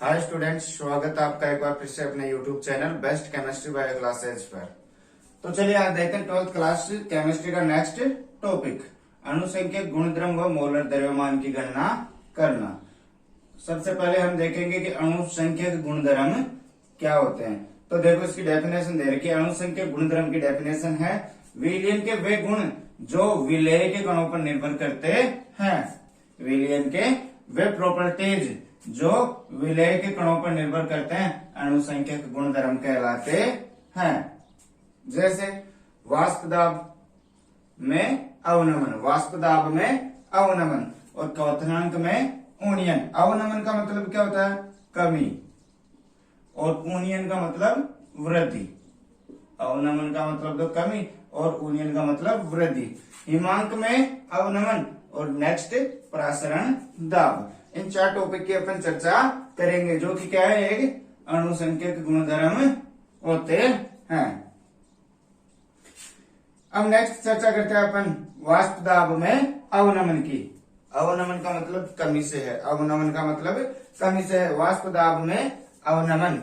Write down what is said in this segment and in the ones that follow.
Hi students, स्वागत है आपका एक बार फिर से अपने YouTube channel best chemistry bio classes पर। तो चलिए आज देखते हैं 12th क्लास केमिस्ट्री का नेक्स्ट टॉपिक, अणुसंख्यक गुणधर्म व मोलर द्रव्यमान की गणना करना। सबसे पहले हम देखेंगे कि अणुसंख्यक गुणधर्म क्या होते हैं। तो देखो इसकी डेफिनेशन दे रखी है। अणुसंख्यक गुणधर्म की डेफिनेशन है विलयन के वे गुण जो विलेय के कणों पर निर्भर करते हैं। विलयन के वे प्रॉपर्टीज जो विलेय के कणों पर निर्भर करते हैं अणुसंख्यक गुणधर्म कहलाते हैं। जैसे वाष्प दाब में अवनमन, वाष्प दाब में अवनमन और क्वथनांक में ऊर्णन। अवनमन का मतलब क्या होता है? कमी, और ऊर्णन का मतलब वृद्धि। अवनमन का मतलब तो कमी और ऊर्णन का मतलब वृद्धि। हिमांक में अवनमन और नेक्स्ट प्रसारण दाब। इन चार टॉपिक की अपन चर्चा करेंगे जो कि क्या है, एक अणुसंख्यक गुणधर्म होते हैं। अब नेक्स्ट चर्चा करते हैं अपन वाष्प दाब में अवनमन की। अवनमन का मतलब कमी से है। अवनमन का मतलब कमी से है। वाष्प दाब में अवनमन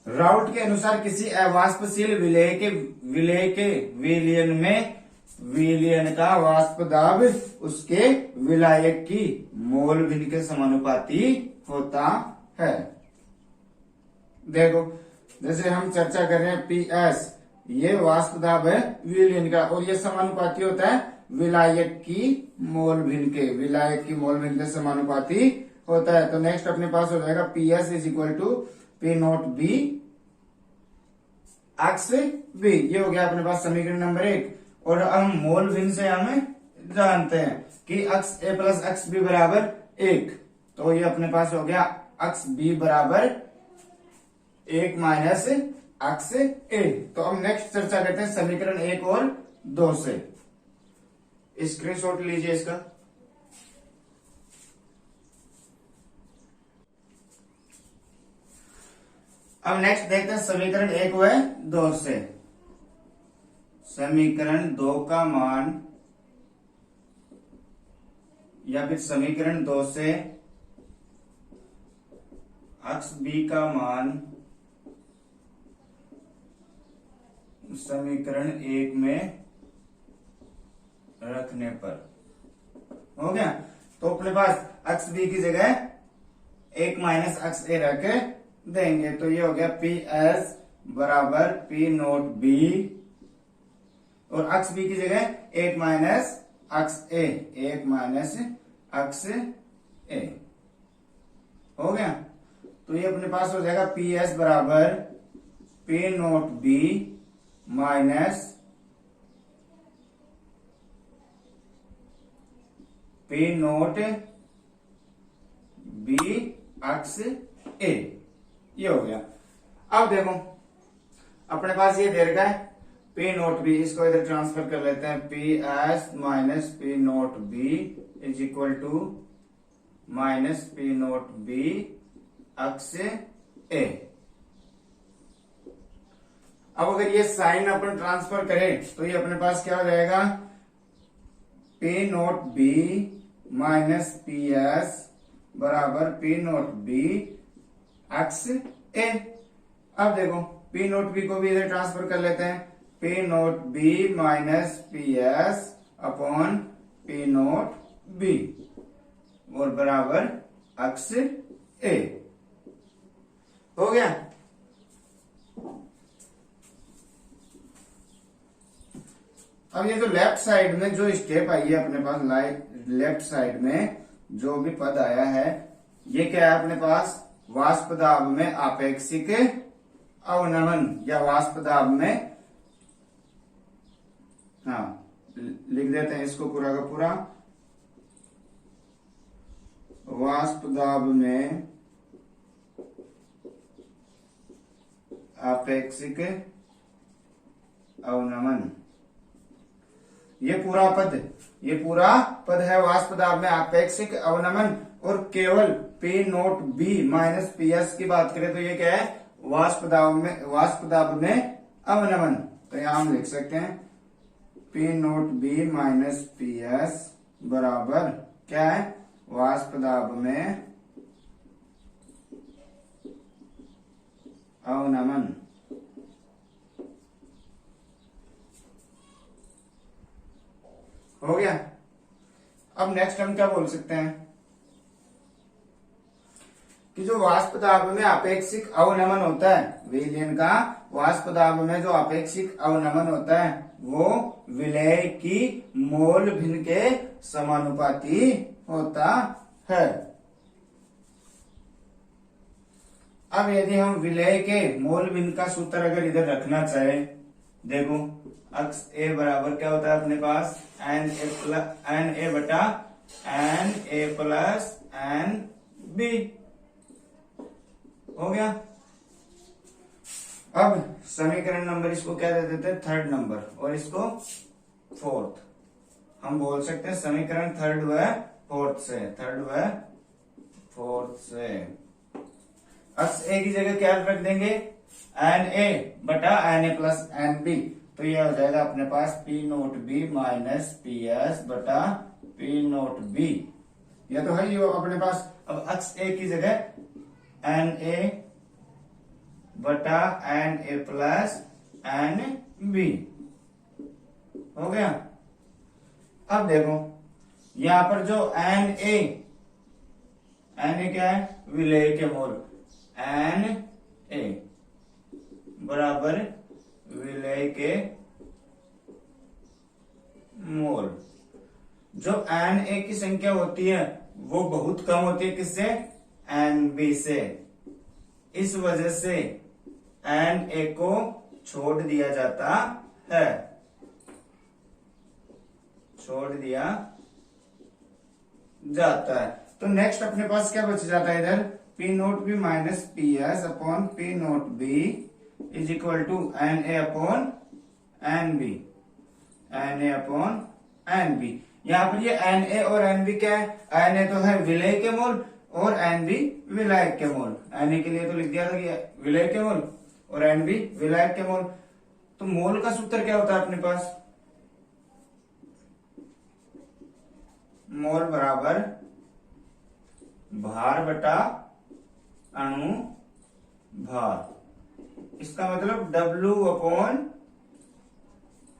राउट के अनुसार किसी अवाष्पशील विलयन में विलयन का वाष्प दाब उसके विलायक की मोल भिन्न के समानुपाती होता है। देखो जैसे हम चर्चा कर रहे हैं पीएस, ये वाष्प दाब है विलयन का और ये समानुपाती होता है विलायक की मोल भिन्न के। विलायक की मोल भिन्न के समानुपाती होता है। तो नेक्स्ट अपने पास हो जाएगा PS is equal to P nought B X B. ये हो गया अपने पास समीकरण नंबर 1। और हम मोल भिन्न से हमें जानते हैं कि एक्स ए प्लस एक्स बी बराबर 1। तो ये अपने पास हो गया एक्स बी बराबर 1 माइनस एक्स ए। तो हम नेक्स्ट चर्चा करते हैं समीकरण 1 और 2 से। स्क्रीनशॉट लीजिए इसका। अब नेक्स्ट देखते हैं समीकरण 1 व 2 से। समीकरण 2 का मान या फिर समीकरण 2 से एक्स बी का मान समीकरण 1 में रखने पर हो गया। तो अपने पास एक्स बी की जगह 1 माइनस एक्स ए रख देंगे। तो ये हो गया पी एस बराबर पी नोट बी और एक्स बी की जगह 1 minus X A, 1 minus X A हो गया। तो ये अपने पास हो जाएगा पी एस बराबर P note B minus P note B X A. ये हो गया। अब देखो अपने पास ये दे रखा है पी नोट बी, इसको इधर ट्रांसफर कर लेते हैं। P S minus P note B is equal to minus P note B X A. अब अगर ये साइन अपन ट्रांसफर करें तो ये अपने पास क्या हो जाएगा, P note B minus P S बराबर P note B X A. अब देखो पी नोट बी को भी इधर ट्रांसफर कर लेते हैं। P note B minus P S upon P note B और बराबर एक्स ए हो गया। अब ये जो लेफ्ट साइड में जो स्टेप आई है अपने पास, लेफ्ट साइड में जो भी पद आया है, ये क्या है अपने पास, वाष्प दाब में आपेक्षिक अवनमन या वाष्प दाब में, हाँ लिख देते हैं इसको पूरा का पूरा, वाष्प दाब में आपेक्षिक अवनमन। ये पूरा पद है वाष्प दाब में आपेक्षिक अवनमन। और केवल P note B minus P S की बात करें तो ये क्या है, वाष्प दाब में अवनमन। तो यहां हम लिख सकते हैं P note B minus P S बराबर क्या है, वाष्प दाब में अवनमन। हो गया। अब नेक्स्ट हम क्या बोल सकते हैं कि जो वाष्प दाब में अपेक्षिक अवनमन होता है, विलयन का वाष्प दाब में जो अपेक्षिक अवनमन होता है वो विलय की मोल भिन्न के समानुपाती होता है। अब यदि हम विलय के मोल भिन्न का सूत्र अगर इधर रखना चाहे, देखो अक्स ए बराबर क्या होता है अपने पास एन ए बटा N A plus N B. हो गया। अब समीकरण नंबर इसको क्या दे देते हैं, थर्ड नंबर, और इसको फोर्थ। हम बोल सकते हैं समीकरण थर्ड व फोर्थ से, थर्ड व फोर्थ से एक्स ए की जगह क्या रख देंगे, एन ए बटा N A plus N B. तो ये हो जाएगा अपने पास P note B minus P S बटा पी नोट बी। ये तो है ये अपने पास। अब एक्स ए की जगह एन ए बटा N A plus N B हो गया। अब देखो यहां पर जो एन ए क्या है, विलय के मोल, एन ए बराबर विलय के मोल। जो एन ए की संख्या होती है वो बहुत कम होती है किससे, एन बी से। इस वजह से एन ए को छोड़ दिया जाता है, छोड़ दिया जाता है। तो नेक्स्ट अपने पास क्या बच जाता है इधर, P note B minus P S upon P note B is equal to N A upon N B, N A upon N B. यहाँ पर ये एन ए और एन बी क्या है, एन ए तो है विलय के मोल और एन बी विलायक के मोल। एन ए के लिए तो लिख दिया था कि विलय के मोल और एन बी विलायक के मोल। तो मोल का सूत्र क्या होता है अपने पास, मोल बराबर भार बटा अणु भार। इसका मतलब W upon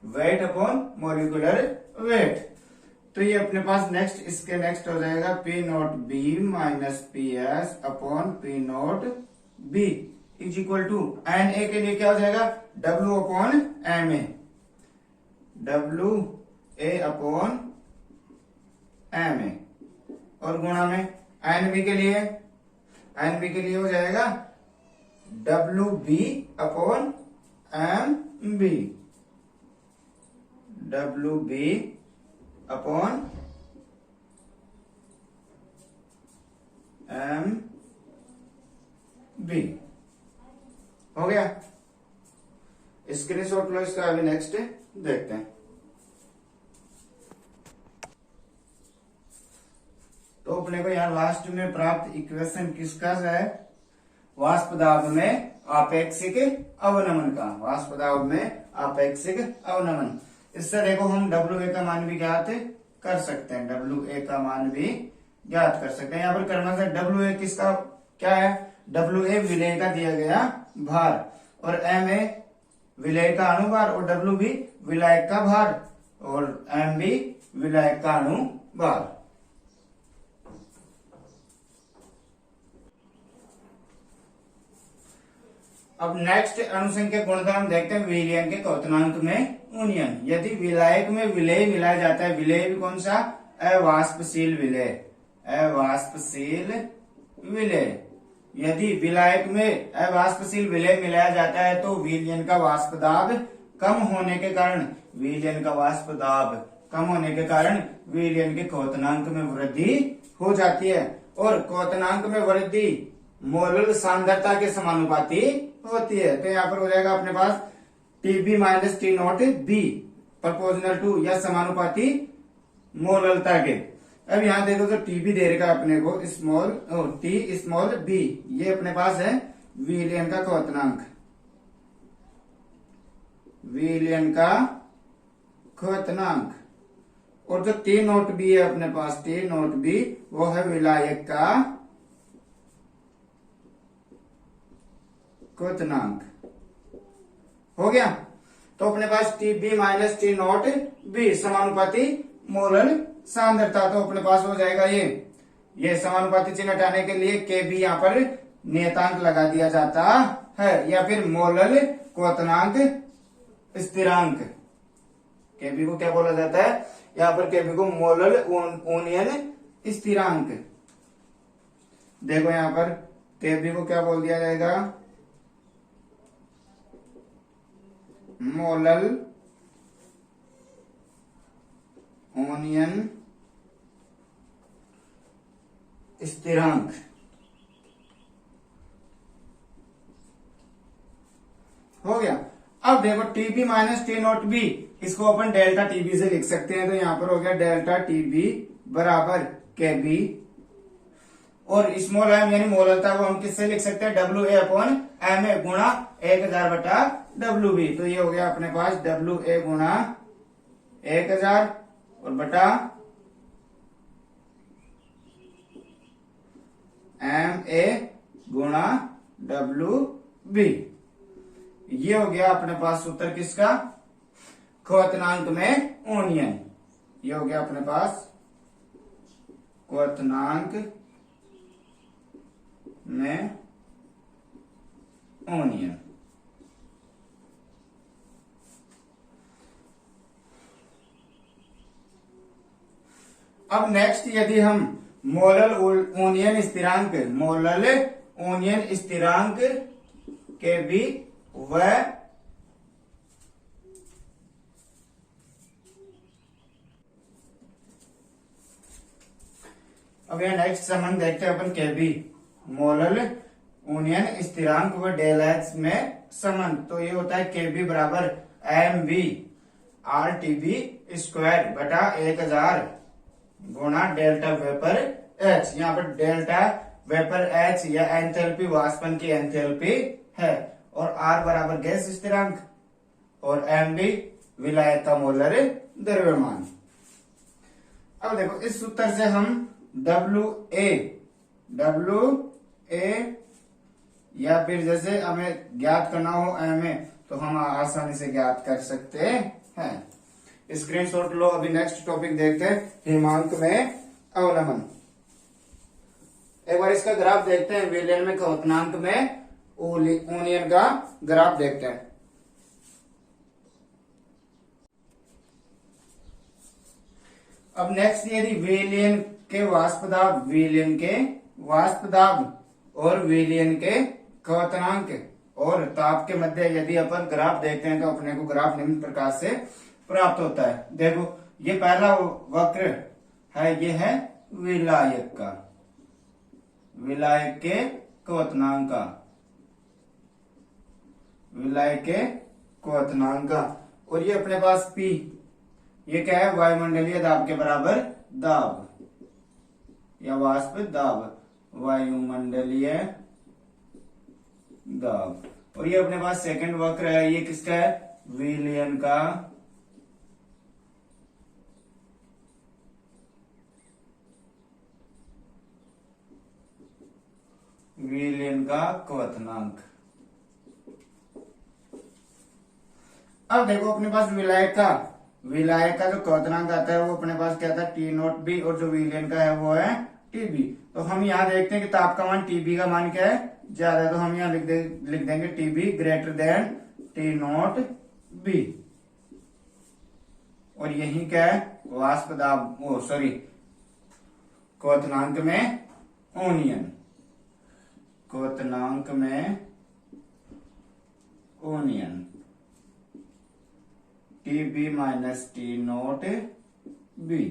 weight upon molecular weight. तो ये अपने पास नेक्स्ट, इसके नेक्स्ट हो जाएगा P note B minus P S upon P note B is equal to N A के लिए क्या हो जाएगा, W upon M A, W A upon M A, और गुणा में एन बी के लिए, एन बी के लिए हो जाएगा W B upon M B, W B upon M B. हो गया। स्क्रीनशॉट लो इसका, अभी नेक्स्ट देखते हैं। तो अपने को यहाँ लास्ट में प्राप्त इक्वेशन किसका है, वाष्प दाब में आपेक्षिक अवनमन का, वाष्प दाब में आपेक्षिक अवनमन। इससे देखो हम डब्ल्यू ए का मान भी ज्ञात कर सकते हैं, डब्ल्यू ए का मान भी ज्ञात कर सकते हैं। यहाँ पर करना है डब्ल्यू ए किसका क्या है, डब्ल्यू ए विलय का दिया गया भार, और एम ए विलय का अणुभार, और डब्ल्यू बी विलायक का भार, और एम बी विलायक का अणुभार। अब नेक्स्ट अनुसंख्यक गुणधर्म देखते हैं विलयन के क्वथनांक में उन्नयन। यदि विलायक में विलय मिलाया जाता है, विलय भी कौन सा, अवाष्पशील विलय, अवाष्पशील विलय। यदि विलायक में अवाष्पशील विलय मिलाया जाता है तो विलयन का वाष्प दाब कम होने के कारण, विलयन का वाष्प दाब कम होने के कारण विलयन के क्वथनांक में वृद्धि हो जाती है, और क्वथनांक में वृद्धि मोलल सांद्रता के समानुपाती होती है। तो यहाँ पर हो जाएगा अपने पास TB minus T naught B proportional to, या समानुपाती मोललता के। अब यहाँ देखो तो टीबी दे रखा अपने को स्मॉल टी स्मॉल बी, ये अपने पास है विलयन का क्वथनांक, विलयन का क्वथनांक। और जो टी नोट बी है अपने पास, टी नोट बी वो है विलायक का क्वथनांक। हो गया। तो अपने पास T B minus T note B समानुपाती मोलर सांद्रता। तो अपने पास हो जाएगा ये समानुपाती चिन्ह हटाने के लिए के बी यहाँ पर नियतांक लगा दिया जाता है, या फिर मोलर क्वथनांक स्थिरांक। केबी को क्या बोला जाता है, यहाँ पर केबी को मोलर ओनियन स्थिरांक। देखो यहाँ पर केबी को क्या बोल दिया जाएगा, मोलर ओनियन स्थिरांक। हो गया। अब देखो TB minus T note B, इसको अपन डेल्टा टीबी से लिख सकते हैं। तो यहां पर हो गया डेल्टा टीबी बराबर के बी, और स्मॉल एम यानी मोलरता को हम किससे लिख सकते हैं, W A upon M A गुणा 1000 बटा डब्ल्यू बी। तो ये हो गया अपने पास डब्ल्यू ए गुणा 1000 और बटा एम ए गुणा डब्ल्यू बी। ये हो गया अपने पास सूत्र किसका, क्वथनांक में ओनियन। ये हो गया अपने पास क्वथनांक में ओनियन। अब नेक्स्ट यदि हम मोलर ओनियन स्थिरांक, मोलर ओनियन स्थिरांक के भी वह अब यह नेक्स्ट संबंध देखते हैं अपन के बी मोलर ओनियन स्थिरांक व डेल एच में संबंध। तो ये होता है के बी बराबर M B R T B square बटा 1000 गुणा डेल्टा वेपर एच। यहाँ पर डेल्टा वेपर एच या एंथैल्पी वाष्पन की एंथैल्पी है, और आर बराबर गैस स्थिरांक, और एम बी विलायक का मोलर द्रव्यमान। अब देखो इस सूत्र से हम डब्ल्यू ए या फिर जैसे हमें ज्ञात करना हो एम ए, तो हम आसानी से ज्ञात कर सकते हैं। स्क्रीनशॉट लो। अभी नेक्स्ट टॉपिक देखते हैं, हिमांक में अवनमन। एक बार इसका ग्राफ देखते हैं, विलयन में क्वथनांक में ओनियन का ग्राफ देखते हैं। अब नेक्स्ट यदि विलयन के वाष्पदाब, विलयन के वाष्पदाब और विलयन के क्वथनांक और ताप के मध्य यदि अपन ग्राफ देखते हैं, तो अपने को ग्राफ निम्न प्रकार से प्राप्त होता है। देखो ये पहला वक्र है, ये है विलायक का, विलायक के क्वथनांक का, विलायक के क्वथनांक का। और ये अपने पास P, ये क्या है, वायुमंडलीय दाब के बराबर दाब या वाष्प दाब, वायुमंडलीय दाब। और ये अपने पास सेकंड वक्र है, ये किसका है, विलयन का, विलयन का क्वथनांक। अब देखो अपने पास विलायक का जो क्वथनांक आता है वो अपने पास क्या था, टी नोट बी, और जो विलयन का है वो है टीबी। तो हम यहाँ देखते हैं कि ताप का मान टीबी का मान क्या है, ज्यादा है, तो हम यहाँ लिख देंगे TB greater than T note B. और यही क्या है, वाष्प दाब, सॉरी क्वथनांक में ओनियन, क्वथनांक में ओनियन T B minus T note B.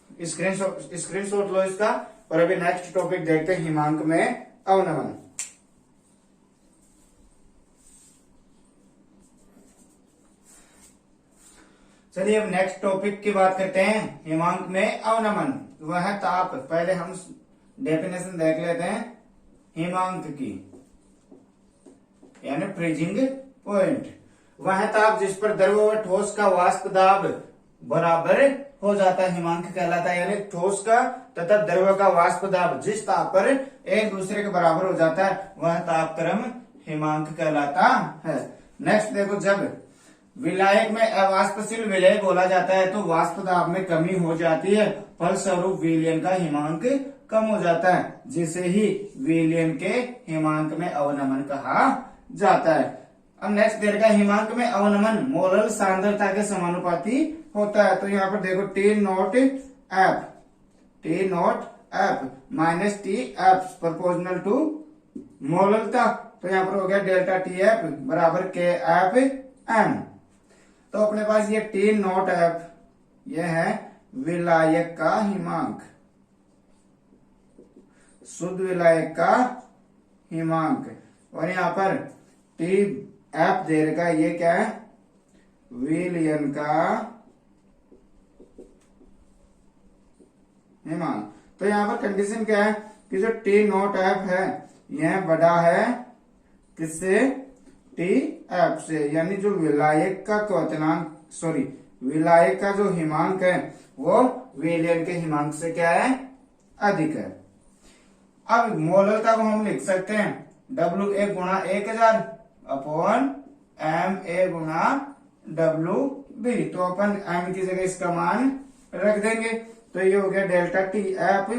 Screenshot लो इसका। और अभी नेक्स्ट टॉपिक देखते हैं, हिमांक में अवनमन। चलिए अब नेक्स्ट टॉपिक की बात करते हैं, हिमांक में अवनमन। वह ताप, पहले हम डेफिनेशन देख लेते हैं हिमांक की, यानी फ्रीजिंग पॉइंट। वह ताप जिस पर द्रव व ठोस का वाष्प दाब बराबर हो जाता है, हिमांक कहलाता है। यानी ठोस का तथा द्रव का वाष्प दाब जिस ताप पर एक दूसरे के बराबर हो जाता है वह तापक्रम हिमांक कहलाता है। नेक्स्ट देखो, जब विलायक में अवाष्पशील विलय बोला जाता है तो वाष्प दाब में कमी हो जाती है, फलस्वरूप विलयन का हिमांक कम हो जाता है, जिसे ही विलयन के हिमांक में अवनमन कहा जाता है। अब नेक्स्ट दे रखा है, हिमांक में अवनमन मोलल सांद्रता के समानुपाती होता है। तो यहाँ पर देखो T naught F minus T F proportional to मोललता। तो यहाँ पर हो गया डेल्टा टी एफ बराबर के एफ एम। तो अपने पास ये टी नॉट एफ ये है विलायक का हिमांक, शुद्ध विलायक का हिमांक, और यहाँ पर टी एफ दे रखा है, ये क्या है, विलयन का हिमांक। तो यहाँ पर कंडीशन क्या है कि जो टी नॉट एफ है यह बड़ा है किससे, टी एफ से, यानी जो विलायक का क्वथनांक विलायक का जो हिमांक है वो विलयन के हिमांक से क्या है, अधिक है। अब मोललता को हम लिख सकते हैं W गुणा 1000 अपॉन MA गुणा WB। तो अपन M की जगह इसका मान रख देंगे। तो ये हो गया डेल्टा टी एफ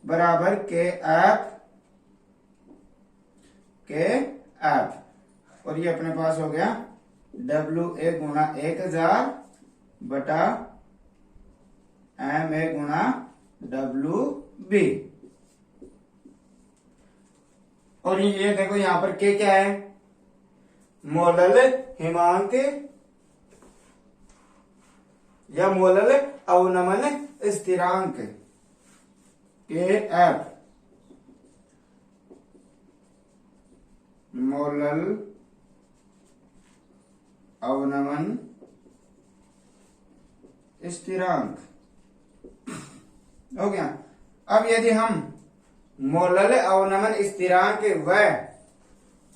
बराबर के एफ, और ये अपने पास हो गया WA गुणा 1000 बटा MA गुणा WB। और ये देखो यहाँ पर के क्या है, मोलल हिमांक या मोलल अवनमन स्थिरांक के एफ, मोलल अवनमन स्थिरांक हो गया। अब यदि हम मोलल अवनमन स्थिरांक व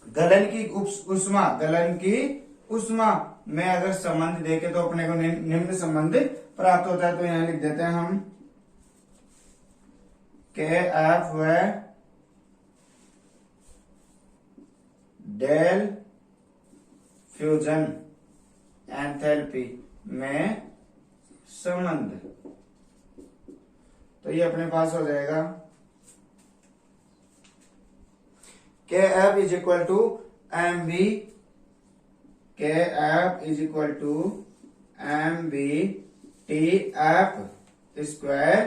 गलन की उष्मा में अगर संबंध देखे तो अपने को निम्न संबंध प्राप्त होता है। तो यहां लिख देते हैं हम के एफ व डेल फ्यूजन एंथैल्पी में संबंध। तो ये अपने पास हो जाएगा K F is equal to M B, K F is equal to M B T F square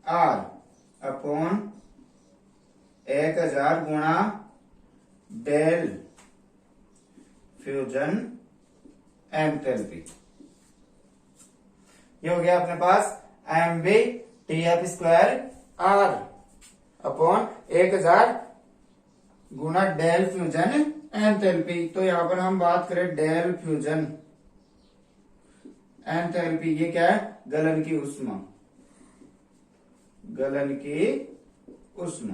R upon 1000 गुणा डेल फ्यूजन एंथैल्पी। ये हो गया अपने पास M B T F square R upon 1000 गुणा डेल फ्यूजन एंथैल्पी। तो यहां पर हम बात करें डेल फ्यूजन एंथैल्पी, ये क्या है, गलन की उष्मा, गलन की उष्मा।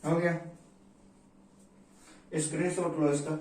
हो गया, स्क्रीनशॉट लो इसका।